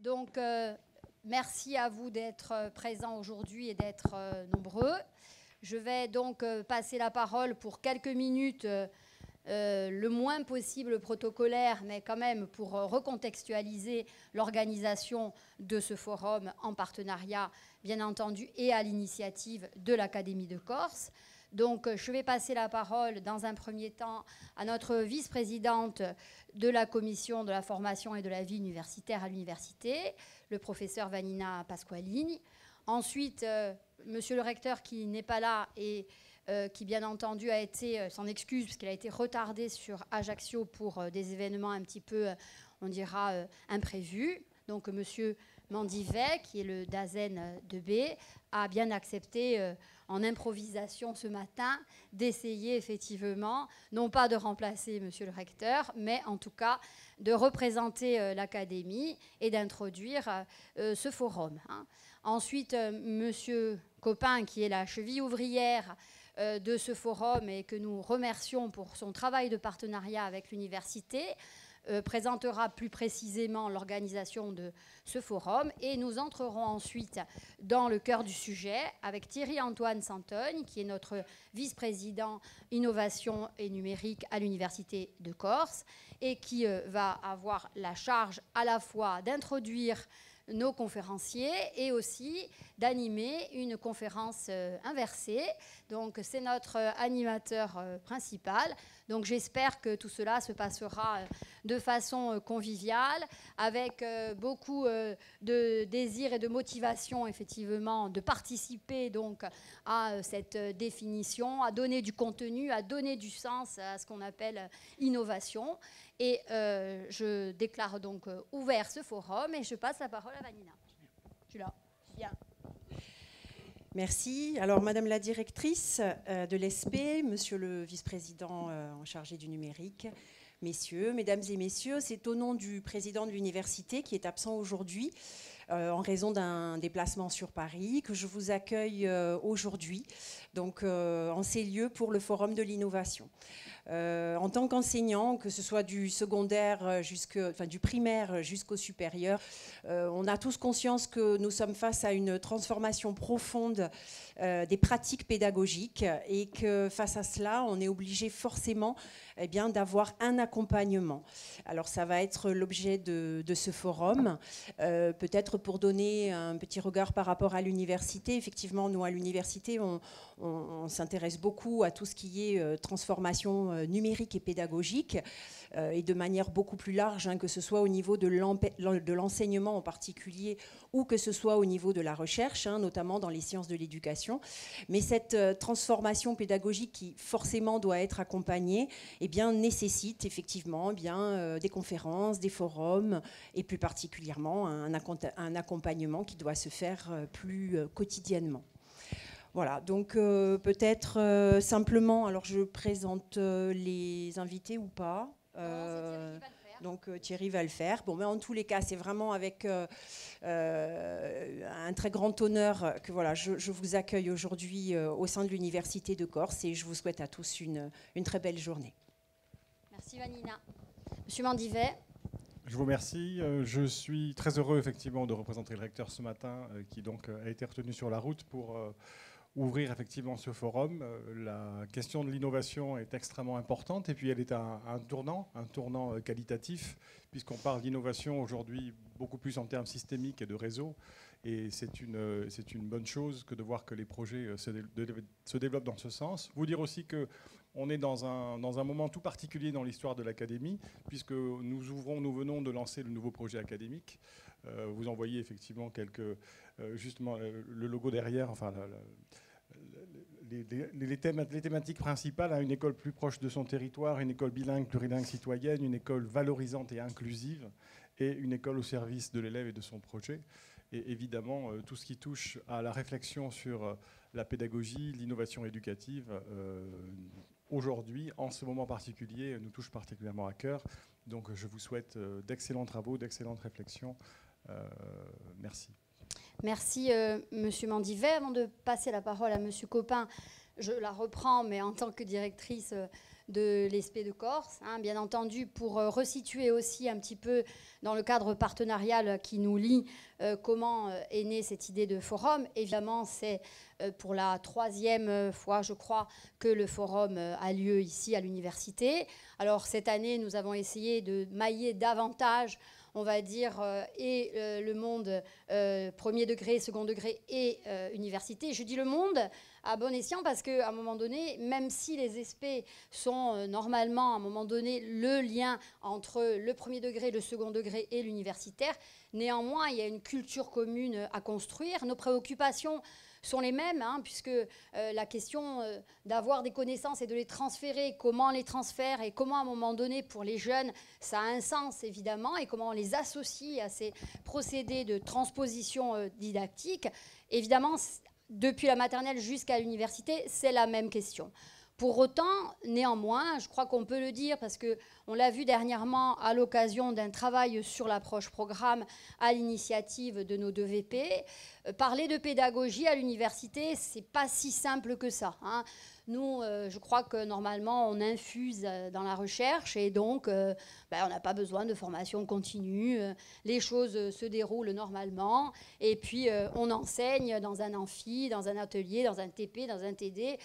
Donc, merci à vous d'être présents aujourd'hui et d'être nombreux. Je vais donc passer la parole pour quelques minutes, le moins possible protocolaire, mais quand même pour recontextualiser l'organisation de ce forum en partenariat, bien entendu, et à l'initiative de l'Académie de Corse. Donc, je vais passer la parole dans un premier temps à notre vice-présidente de la commission de la formation et de la vie universitaire à l'université, le professeur Vanina Pasqualini. Ensuite, monsieur le recteur qui n'est pas là et qui, bien entendu, a été, s'en excuse, parce qu'il a été retardé sur Ajaccio pour des événements un petit peu, on dira, imprévus. Donc, monsieur Mandivet, qui est le DAZEN de B, a bien accepté, en improvisation ce matin, d'essayer effectivement, non pas de remplacer monsieur le recteur, mais en tout cas de représenter l'académie et d'introduire ce forum. Ensuite, monsieur Copin, qui est la cheville ouvrière de ce forum et que nous remercions pour son travail de partenariat avec l'université, présentera plus précisément l'organisation de ce forum et nous entrerons ensuite dans le cœur du sujet avec Thierry-Antoine Santogne, qui est notre vice-président innovation et numérique à l'Université de Corse et qui va avoir la charge à la fois d'introduire nos conférenciers et aussi d'animer une conférence inversée. Donc c'est notre animateur principal. Donc j'espère que tout cela se passera de façon conviviale, avec beaucoup de désir et de motivation effectivement de participer donc à cette définition, à donner du contenu, à donner du sens à ce qu'on appelle innovation. Et je déclare donc ouvert ce forum et je passe la parole à Vanina. Je suis là. Bien. Merci. Alors, Madame la directrice de l'ESP, Monsieur le vice-président en chargé du numérique, messieurs, mesdames et messieurs, c'est au nom du président de l'université qui est absent aujourd'hui en raison d'un déplacement sur Paris que je vous accueille aujourd'hui, donc en ces lieux pour le Forum de l'innovation. En tant qu'enseignant, que ce soit du secondaire du primaire jusqu'au supérieur, on a tous conscience que nous sommes face à une transformation profonde des pratiques pédagogiques et que face à cela, on est obligé forcément d'avoir un accompagnement. Alors ça va être l'objet de ce forum. Peut-être pour donner un petit regard par rapport à l'université. Effectivement, nous à l'université, on s'intéresse beaucoup à tout ce qui est transformation numérique et pédagogique et de manière beaucoup plus large, que ce soit au niveau de l'enseignement en particulier ou que ce soit au niveau de la recherche, notamment dans les sciences de l'éducation. Mais cette transformation pédagogique qui forcément doit être accompagnée nécessite effectivement des conférences, des forums et plus particulièrement un accompagnement qui doit se faire plus quotidiennement. Voilà, donc peut-être simplement, alors je présente les invités ou pas. Donc Thierry va le faire. Bon, mais en tous les cas, c'est vraiment avec un très grand honneur que voilà, je vous accueille aujourd'hui au sein de l'Université de Corse et je vous souhaite à tous une très belle journée. Merci Vanina. Monsieur Mandivet. Je vous remercie. Je suis très heureux effectivement de représenter le recteur ce matin qui donc a été retenu sur la route pour ouvrir effectivement ce forum. La question de l'innovation est extrêmement importante et puis elle est un tournant qualitatif puisqu'on parle d'innovation aujourd'hui beaucoup plus en termes systémiques et de réseau et c'est une bonne chose que de voir que les projets se développent dans ce sens. Vous dire aussi que on est dans un moment tout particulier dans l'histoire de l'académie puisque nous venons de lancer le nouveau projet académique. Vous en voyez effectivement justement le logo derrière, enfin les thématiques principales, une école plus proche de son territoire, une école bilingue, plurilingue, citoyenne, une école valorisante et inclusive et une école au service de l'élève et de son projet. Et évidemment, tout ce qui touche à la réflexion sur la pédagogie, l'innovation éducative, aujourd'hui, en ce moment particulier, nous touche particulièrement à cœur. Donc je vous souhaite d'excellents travaux, d'excellentes réflexions. Merci. Merci Monsieur Mandivet. Avant de passer la parole à Monsieur Copin, je la reprends, mais en tant que directrice de l'ESP de Corse, hein, bien entendu, pour resituer aussi un petit peu dans le cadre partenarial qui nous lie comment est née cette idée de forum. Évidemment, c'est pour la 3e fois, je crois, que le forum a lieu ici à l'université. Alors cette année, nous avons essayé de mailler davantage, on va dire, le monde premier degré, second degré et université. Je dis le monde à bon escient parce qu'à un moment donné, même si les ESP sont normalement à un moment donné le lien entre le premier degré, le second degré et l'universitaire, néanmoins, il y a une culture commune à construire. Nos préoccupations sont les mêmes, hein, puisque la question d'avoir des connaissances et de les transférer, comment les transfère et comment à un moment donné pour les jeunes ça a un sens évidemment et comment on les associe à ces procédés de transposition didactique, évidemment depuis la maternelle jusqu'à l'université c'est la même question. Pour autant, néanmoins, je crois qu'on peut le dire parce qu'on l'a vu dernièrement à l'occasion d'un travail sur l'approche programme à l'initiative de nos 2 VP, parler de pédagogie à l'université, c'est pas si simple que ça, hein. Nous, je crois que normalement, on infuse dans la recherche et donc on n'a pas besoin de formation continue. Les choses se déroulent normalement et puis on enseigne dans un amphi, dans un atelier, dans un TP, dans un TD.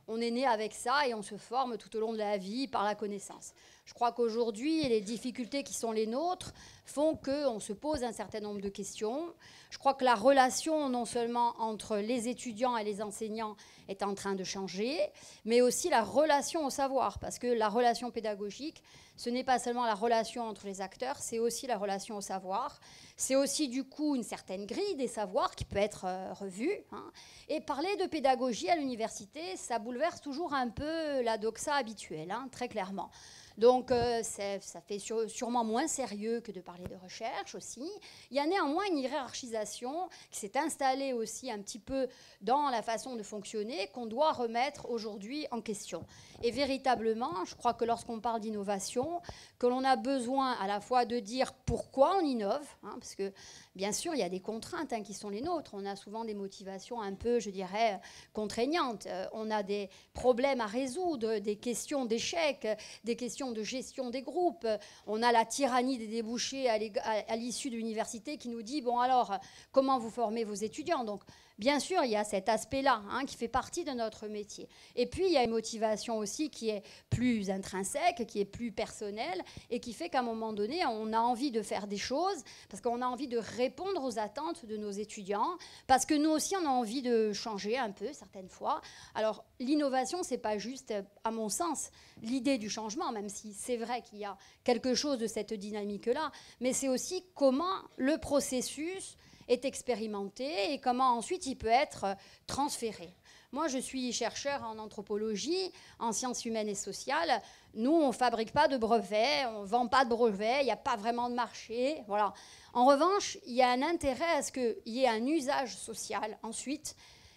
On est né avec ça et on se forme tout au long de la vie par la connaissance. Je crois qu'aujourd'hui, les difficultés qui sont les nôtres font qu'on se pose un certain nombre de questions. Je crois que la relation, non seulement entre les étudiants et les enseignants, est en train de changer, mais aussi la relation au savoir, parce que la relation pédagogique, ce n'est pas seulement la relation entre les acteurs, c'est aussi la relation au savoir. C'est aussi, du coup, une certaine grille des savoirs qui peut être revue, hein. Et parler de pédagogie à l'université, ça bouleverse toujours un peu la doxa habituelle, hein, très clairement. Donc, ça fait sûrement moins sérieux que de parler de recherche aussi. Il y a néanmoins une hiérarchisation qui s'est installée aussi un petit peu dans la façon de fonctionner qu'on doit remettre aujourd'hui en question. Et véritablement, je crois que lorsqu'on parle d'innovation, que l'on a besoin à la fois de dire pourquoi on innove, hein, parce que bien sûr, il y a des contraintes hein, qui sont les nôtres. On a souvent des motivations un peu, je dirais, contraignantes. On a des problèmes à résoudre, des questions d'échec, des questions de gestion des groupes. On a la tyrannie des débouchés à l'issue de l'université qui nous dit, bon alors, comment vous formez vos étudiants ? Donc, bien sûr, il y a cet aspect-là hein, qui fait partie de notre métier. Et puis, il y a une motivation aussi qui est plus intrinsèque, qui est plus personnelle et qui fait qu'à un moment donné, on a envie de faire des choses parce qu'on a envie de répondre aux attentes de nos étudiants, parce que nous aussi, on a envie de changer un peu certaines fois. Alors, l'innovation, c'est pas juste, à mon sens, l'idée du changement, même si c'est vrai qu'il y a quelque chose de cette dynamique-là, mais c'est aussi comment le processus est expérimenté et comment ensuite il peut être transféré. Moi, je suis chercheur en anthropologie, en sciences humaines et sociales. Nous, on ne fabrique pas de brevets, on ne vend pas de brevets, il n'y a pas vraiment de marché. Voilà. En revanche, il y a un intérêt à ce qu'il y ait un usage social ensuite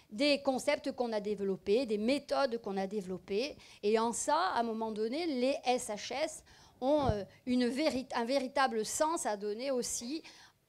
des concepts qu'on a développés, des méthodes qu'on a développées. Et en ça, à un moment donné, les SHS ont un véritable sens à donner aussi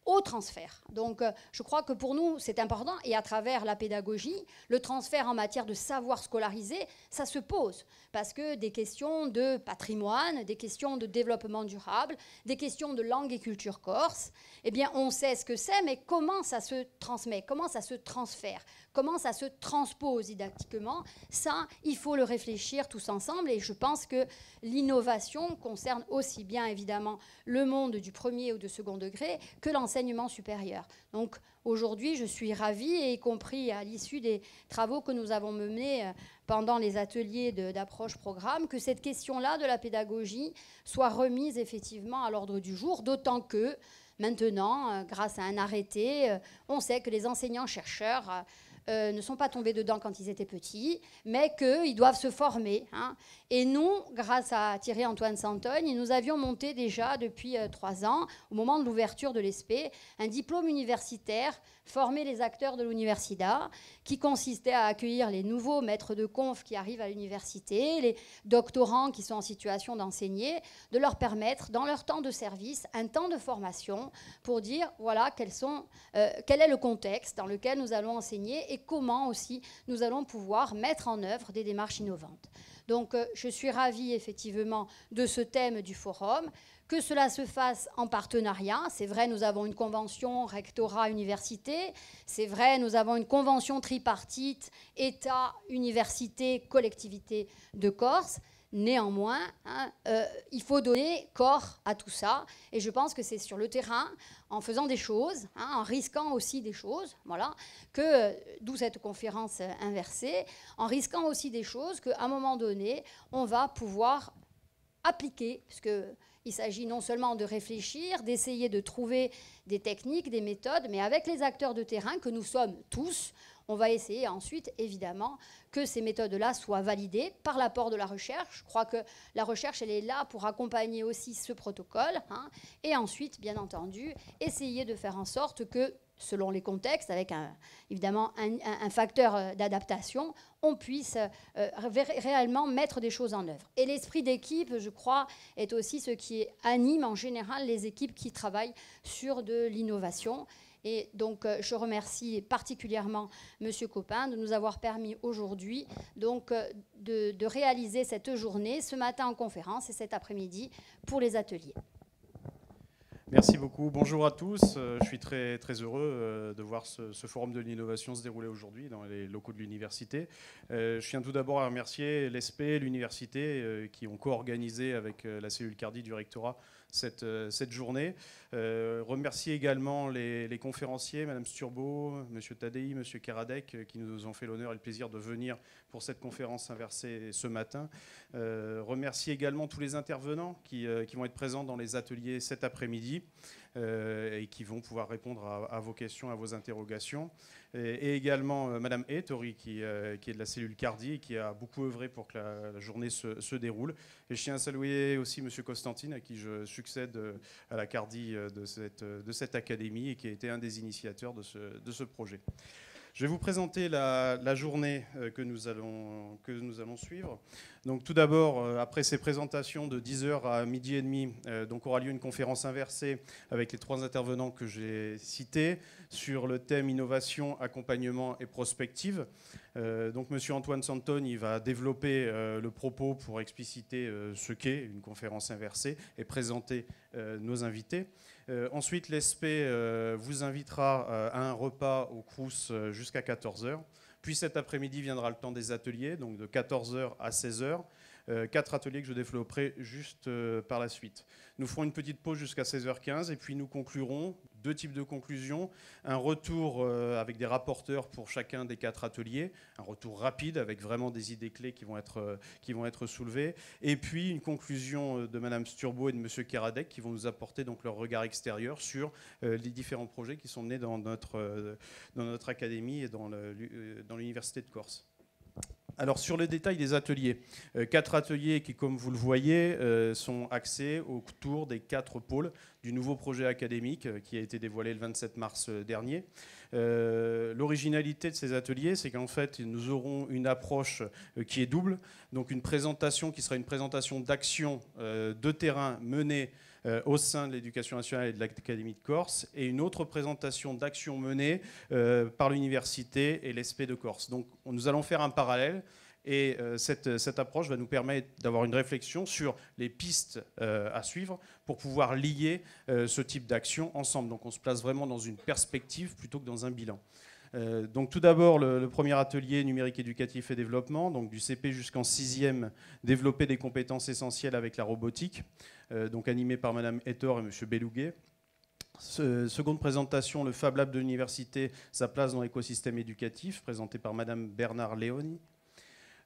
au transfert. Donc, je crois que pour nous, c'est important. Et à travers la pédagogie, le transfert en matière de savoir scolarisé, ça se pose. Parce que des questions de patrimoine, des questions de développement durable, des questions de langue et culture corse, eh bien, on sait ce que c'est, mais comment ça se transmet, comment ça se transfère, comment ça se transpose didactiquement, ça, il faut le réfléchir tous ensemble. Et je pense que l'innovation concerne aussi bien, évidemment, le monde du premier ou du second degré que l'enseignement supérieur. Donc, aujourd'hui, je suis ravie, et y compris à l'issue des travaux que nous avons menés pendant les ateliers d'approche programme, que cette question-là de la pédagogie soit remise effectivement à l'ordre du jour, d'autant que maintenant, grâce à un arrêté, on sait que les enseignants-chercheurs ne sont pas tombés dedans quand ils étaient petits, mais qu'ils doivent se former. Hein. Et nous, grâce à Thierry-Antoine Santogne, nous avions monté déjà depuis 3 ans, au moment de l'ouverture de l'ESP, un diplôme universitaire, former les acteurs de l'Universida, qui consistait à accueillir les nouveaux maîtres de conf qui arrivent à l'université, les doctorants qui sont en situation d'enseigner, de leur permettre, dans leur temps de service, un temps de formation pour dire, voilà, quel est le contexte dans lequel nous allons enseigner et et comment aussi nous allons pouvoir mettre en œuvre des démarches innovantes. Donc je suis ravie effectivement de ce thème du forum, que cela se fasse en partenariat. C'est vrai, nous avons une convention rectorat-université, c'est vrai, nous avons une convention tripartite État, université, collectivité de Corse. Néanmoins, il faut donner corps à tout ça. Et je pense que c'est sur le terrain, en faisant des choses, en risquant aussi des choses, voilà, d'où cette conférence inversée, en risquant aussi des choses qu'à un moment donné, on va pouvoir appliquer, puisqu'il s'agit non seulement de réfléchir, d'essayer de trouver des techniques, des méthodes, mais avec les acteurs de terrain que nous sommes tous, on va essayer ensuite, évidemment, que ces méthodes-là soient validées par l'apport de la recherche. Je crois que la recherche, elle est là pour accompagner aussi ce protocole. Et ensuite, bien entendu, essayer de faire en sorte que, selon les contextes, avec évidemment un facteur d'adaptation, on puisse réellement mettre des choses en œuvre. Et l'esprit d'équipe, je crois, est aussi ce qui anime en général les équipes qui travaillent sur de l'innovation. Et donc, je remercie particulièrement M. Copin de nous avoir permis aujourd'hui de réaliser cette journée, ce matin en conférence et cet après-midi pour les ateliers. Merci beaucoup. Bonjour à tous. Je suis très, très heureux de voir ce forum de l'innovation se dérouler aujourd'hui dans les locaux de l'université. Je tiens tout d'abord à remercier l'ESP, l'université, qui ont co-organisé avec la cellule Cardi du rectorat cette journée. Remercier également les conférenciers, Mme Sturbo, M. Tadei, M. Keradec, qui nous ont fait l'honneur et le plaisir de venir pour cette conférence inversée ce matin. Remercier également tous les intervenants qui vont être présents dans les ateliers cet après-midi et qui vont pouvoir répondre à vos questions, à vos interrogations. Et également Mme Ettori, qui est de la cellule Cardi et qui a beaucoup œuvré pour que la journée se déroule. Et je tiens à saluer aussi M. Constantine, à qui je succède à la Cardi de cette académie et qui a été un des initiateurs de ce projet. Je vais vous présenter la journée que nous allons suivre. Donc, tout d'abord, après ces présentations de 10h à midi et demi, donc aura lieu une conférence inversée avec les 3 intervenants que j'ai cités sur le thème innovation, accompagnement et prospective. Donc, M. Antoine Santoni va développer le propos pour expliciter ce qu'est une conférence inversée et présenter nos invités. Ensuite, l'ESP vous invitera à un repas au Crous jusqu'à 14h. Puis cet après-midi viendra le temps des ateliers, donc de 14h à 16h. 4 ateliers que je développerai juste par la suite. Nous ferons une petite pause jusqu'à 16h15 et puis nous conclurons 2 types de conclusions. Un retour avec des rapporteurs pour chacun des 4 ateliers, un retour rapide avec vraiment des idées clés qui vont être soulevées, et puis une conclusion de Mme Sturbo et de M. Keradec qui vont nous apporter donc leur regard extérieur sur les différents projets qui sont nés dans notre académie et dans l'université de Corse. Alors, sur le détail des ateliers, 4 ateliers qui, comme vous le voyez, sont axés autour des 4 pôles du nouveau projet académique qui a été dévoilé le 27 mars dernier. L'originalité de ces ateliers, c'est qu'en fait, nous aurons une approche qui est double. Donc, une présentation qui sera une présentation d'actions de terrain menées au sein de l'Éducation nationale et de l'Académie de Corse, et une autre présentation d'actions menées par l'université et l'ESP de Corse. Donc nous allons faire un parallèle, et cette approche va nous permettre d'avoir une réflexion sur les pistes à suivre pour pouvoir lier ce type d'action ensemble. Donc on se place vraiment dans une perspective plutôt que dans un bilan. Donc tout d'abord, le premier atelier numérique éducatif et développement, donc du CP jusqu'en 6e, développer des compétences essentielles avec la robotique, donc animé par Mme Ettor et M. Belouguet. Seconde présentation, le Fab Lab de l'université, sa place dans l'écosystème éducatif, présenté par Mme Bernard Léoni.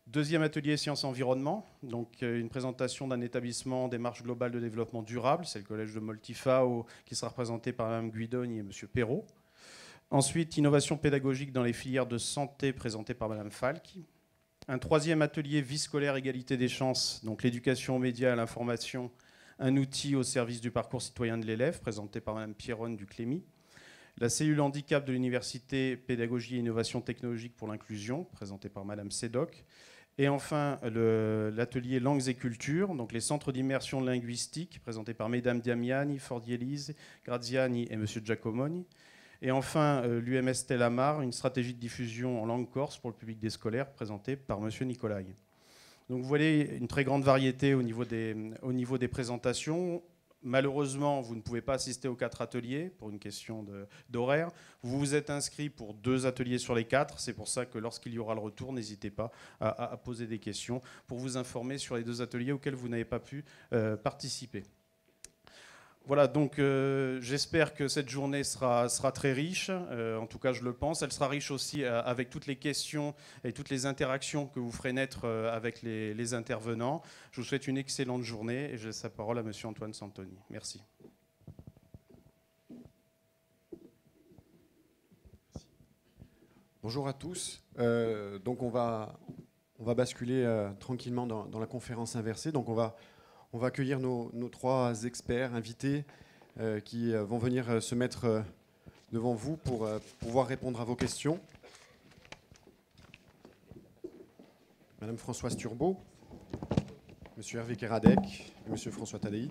Deuxième atelier sciences-environnement, donc une présentation d'un établissement démarche globale de développement durable, c'est le collège de Moltifao, qui sera représenté par Mme Guidoni et M. Perrault. Ensuite, innovation pédagogique dans les filières de santé, présentée par Mme Falk. Un troisième atelier vie scolaire égalité des chances, donc l'éducation aux médias et à l'information, un outil au service du parcours citoyen de l'élève, présenté par Mme Pierronne du Clémy. La cellule handicap de l'université, pédagogie et innovation technologique pour l'inclusion, présentée par Mme Sédoc. Et enfin, l'atelier langues et cultures, donc les centres d'immersion linguistique, présentés par Mesdames Damiani, Fordielise, Graziani et M. Giacomoni. Et enfin, l'UMS Tellamar, une stratégie de diffusion en langue corse pour le public des scolaires, présentée par M. Nicolai. Donc vous voyez une très grande variété au niveau des présentations. Malheureusement, vous ne pouvez pas assister aux 4 ateliers pour une question d'horaire. Vous vous êtes inscrit pour 2 ateliers sur les 4. C'est pour ça que lorsqu'il y aura le retour, n'hésitez pas à poser des questions pour vous informer sur les 2 ateliers auxquels vous n'avez pas pu participer. Voilà, donc j'espère que cette journée sera très riche, en tout cas je le pense. Elle sera riche aussi avec toutes les questions et toutes les interactions que vous ferez naître avec les intervenants. Je vous souhaite une excellente journée et je laisse la parole à M. Antoine Santoni. Merci. Bonjour à tous. Donc on va basculer tranquillement dans la conférence inversée. Donc on va accueillir nos 3 experts invités qui vont venir se mettre devant vous pour pouvoir répondre à vos questions. Madame Françoise Turbo, Monsieur Hervé Keradec et Monsieur François Tadei.